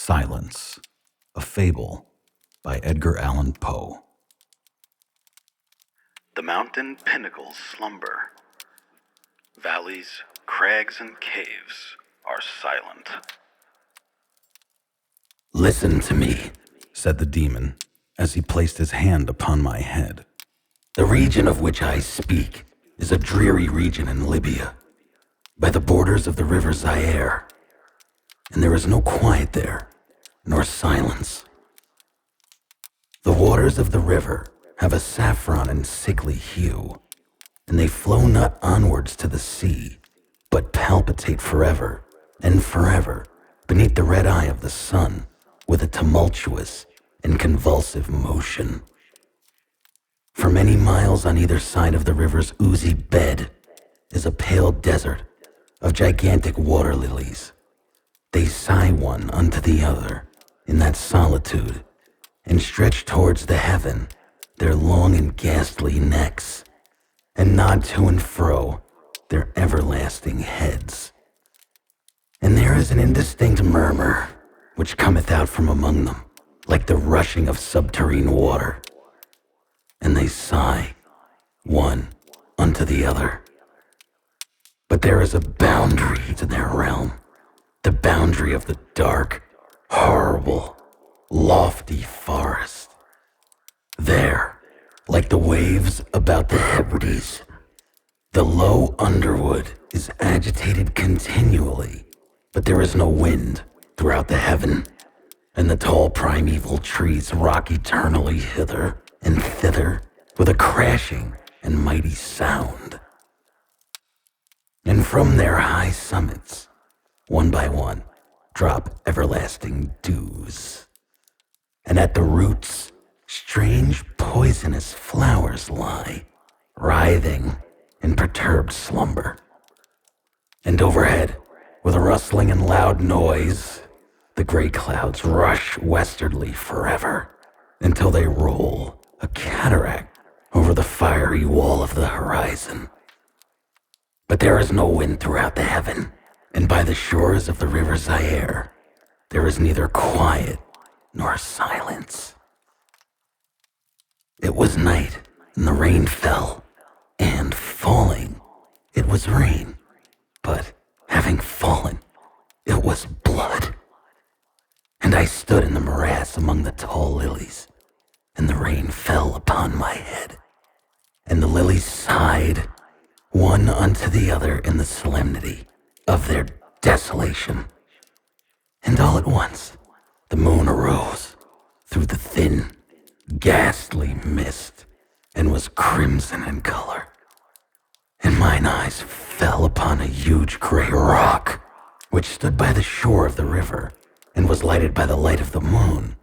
Silence, a Fable by Edgar Allan Poe. The mountain pinnacles slumber. Valleys, crags, and caves are silent. "Listen to me," said the demon, as he placed his hand upon my head. "The region of which I speak is a dreary region in Libya, by the borders of the river Zaire, and there is no quiet there, nor silence. The waters of the river have a saffron and sickly hue, and they flow not onwards to the sea, but palpitate forever and forever beneath the red eye of the sun with a tumultuous and convulsive motion. For many miles on either side of the river's oozy bed is a pale desert of gigantic water lilies. They sigh one unto the other in that solitude, and stretch towards the heaven their long and ghastly necks, and nod to and fro their everlasting heads. And there is an indistinct murmur which cometh out from among them, like the rushing of subterrene water. And they sigh, one unto the other. But there is a boundary to their realm, the boundary of the dark, horrible, lofty forest. There, like the waves about the Hebrides, the low underwood is agitated continually, but there is no wind throughout the heaven, and the tall primeval trees rock eternally hither and thither with a crashing and mighty sound. And from their high summits, one by one, drop everlasting dews. And at the roots, strange poisonous flowers lie, writhing in perturbed slumber. And overhead, with a rustling and loud noise, the gray clouds rush westwardly forever, until they roll a cataract over the fiery wall of the horizon. But there is no wind throughout the heaven, and by the shores of the river Zaire, there is neither quiet nor silence. It was night, and the rain fell, and falling, it was rain, but having fallen, it was blood. And I stood in the morass among the tall lilies, and the rain fell upon my head, and the lilies sighed, one unto the other in the solemnity of their desolation. And all at once, the moon arose through the thin, ghastly mist, and was crimson in color. And mine eyes fell upon a huge gray rock, which stood by the shore of the river, and was lighted by the light of the moon.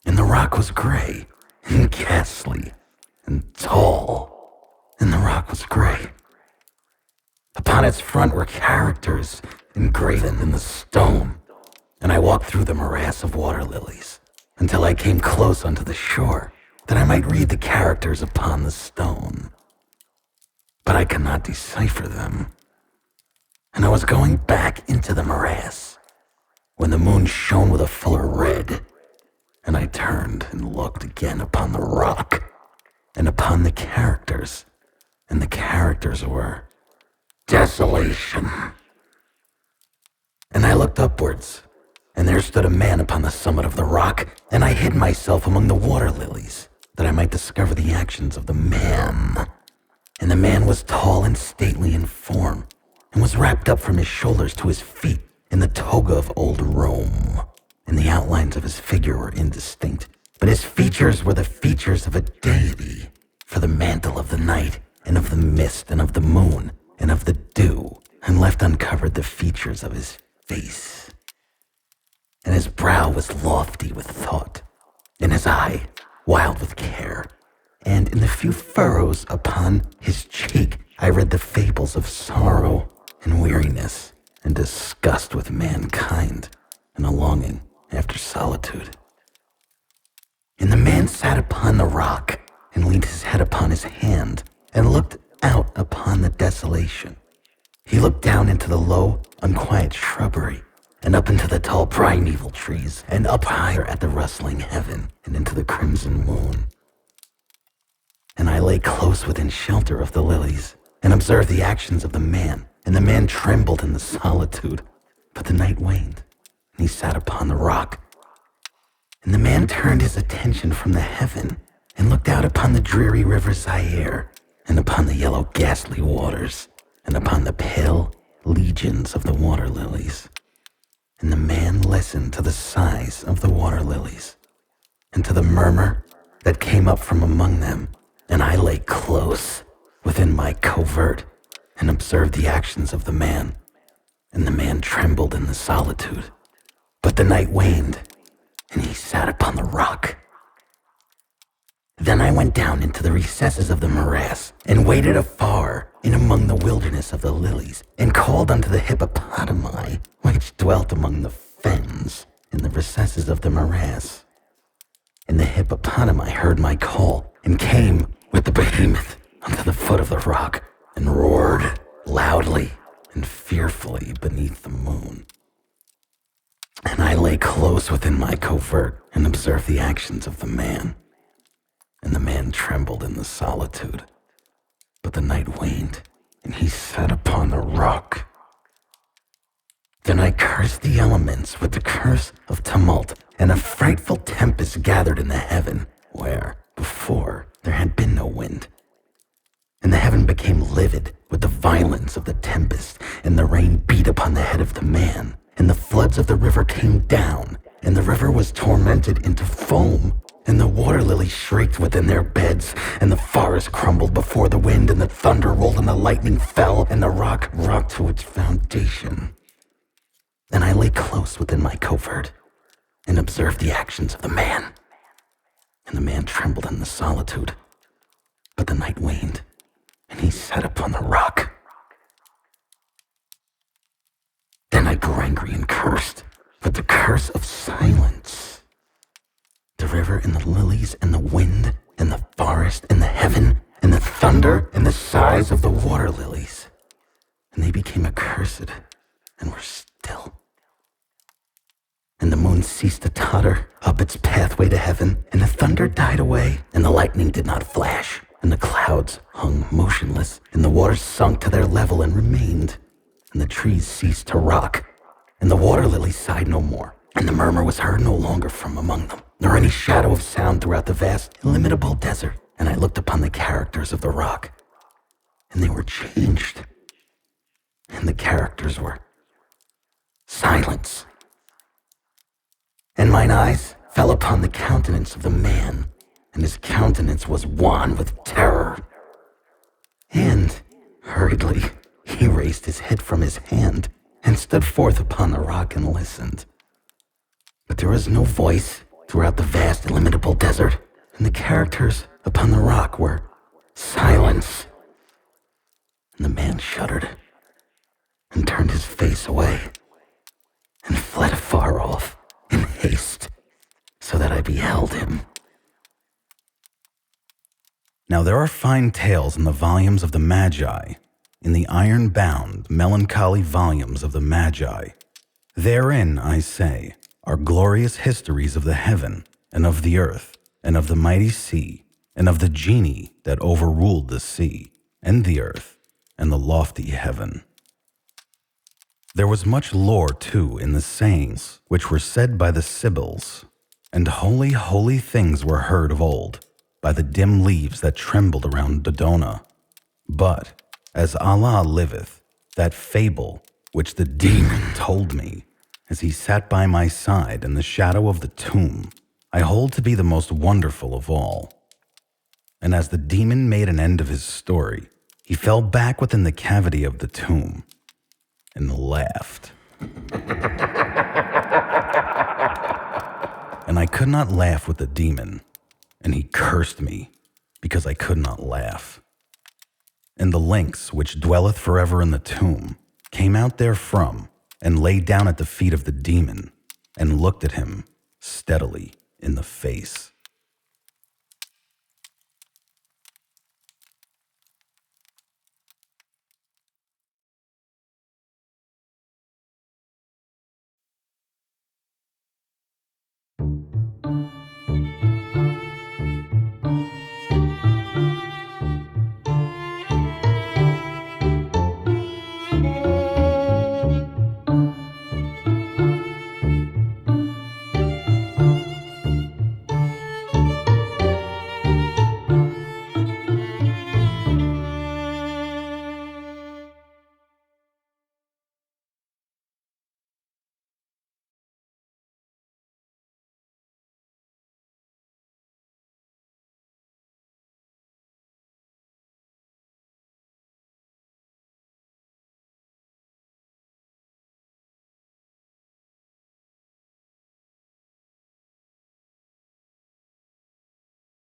And the rock was gray, and ghastly, and tall, and the rock was gray. Upon its front were characters engraven in the stone, and I walked through the morass of water lilies until I came close unto the shore, that I might read the characters upon the stone. But I could not decipher them. And I was going back into the morass when the moon shone with a fuller red, and I turned and looked again upon the rock and upon the characters, and the characters were desolation. And I looked upwards, and there stood a man upon the summit of the rock, and I hid myself among the water lilies, that I might discover the actions of the man. And the man was tall and stately in form, and was wrapped up from his shoulders to his feet in the toga of old Rome, and the outlines of his figure were indistinct, but his features were the features of a deity, for the mantle of the night, and of the mist, and of the moon, and of the dew, and left uncovered the features of his face. And his brow was lofty with thought, and his eye wild with care, and in the few furrows upon his cheek I read the fables of sorrow and weariness and disgust with mankind, and a longing after solitude. And the man sat upon the rock, and leaned his head upon his hand, and looked out upon the desolation. He looked down into the low, unquiet shrubbery, and up into the tall primeval trees, and up higher at the rustling heaven, and into the crimson moon. And I lay close within shelter of the lilies, and observed the actions of the man, and the man trembled in the solitude. But the night waned, and he sat upon the rock. And the man turned his attention from the heaven, and looked out upon the dreary river Zaire, and upon the yellow ghastly waters, and upon the pale legions of the water lilies. And the man listened to the sighs of the water lilies, and to the murmur that came up from among them. And I lay close within my covert, and observed the actions of the man. And the man trembled in the solitude. But the night waned, and he sat upon the rock. Then I went down into the recesses of the morass, and waited afar in among the wilderness of the lilies, and called unto the hippopotami, which dwelt among the fens in the recesses of the morass. And the hippopotami heard my call, and came with the behemoth unto the foot of the rock, and roared loudly and fearfully beneath the moon. And I lay close within my covert, and observed the actions of the man. And the man trembled in the solitude. But the night waned, and he sat upon the rock. Then I cursed the elements with the curse of tumult, and a frightful tempest gathered in the heaven, where before there had been no wind. And the heaven became livid with the violence of the tempest, and the rain beat upon the head of the man, and the floods of the river came down, and the river was tormented into foam, and the water lilies shrieked within their beds, and the forest crumbled before the wind, and the thunder rolled, and the lightning fell, and the rock rocked to its foundation. Then I lay close within my covert, and observed the actions of the man. And the man trembled in the solitude. But the night waned, and he sat upon the rock. Then I grew angry and cursed with the curse of silence. The river and the lilies and the wind and the forest and the heaven and the thunder and the sighs of the water lilies. And they became accursed and were still. And the moon ceased to totter up its pathway to heaven, and the thunder died away, and the lightning did not flash, and the clouds hung motionless, and the waters sunk to their level and remained, and the trees ceased to rock, and the water lilies sighed no more, and the murmur was heard no longer from among them, nor any shadow of sound throughout the vast, illimitable desert. And I looked upon the characters of the rock, and they were changed, and the characters were silence. And mine eyes fell upon the countenance of the man, and his countenance was wan with terror. And hurriedly he raised his head from his hand, and stood forth upon the rock and listened. But there was no voice throughout the vast illimitable desert, and the characters upon the rock were silence. And the man shuddered, and turned his face away, and fled afar off in haste, so that I beheld him. Now there are fine tales in the volumes of the Magi, in the iron-bound, melancholy volumes of the Magi. Therein, I say, are glorious histories of the heaven, and of the earth, and of the mighty sea, and of the genii that overruled the sea, and the earth, and the lofty heaven. There was much lore, too, in the sayings which were said by the Sibyls, and holy, holy things were heard of old by the dim leaves that trembled around Dodona. But, as Allah liveth, that fable which the demon told me as he sat by my side in the shadow of the tomb, I hold to be the most wonderful of all. And as the demon made an end of his story, he fell back within the cavity of the tomb and laughed. And I could not laugh with the demon, and he cursed me because I could not laugh. And the lynx, which dwelleth forever in the tomb, came out therefrom, and lay down at the feet of the demon, and looked at him steadily in the face.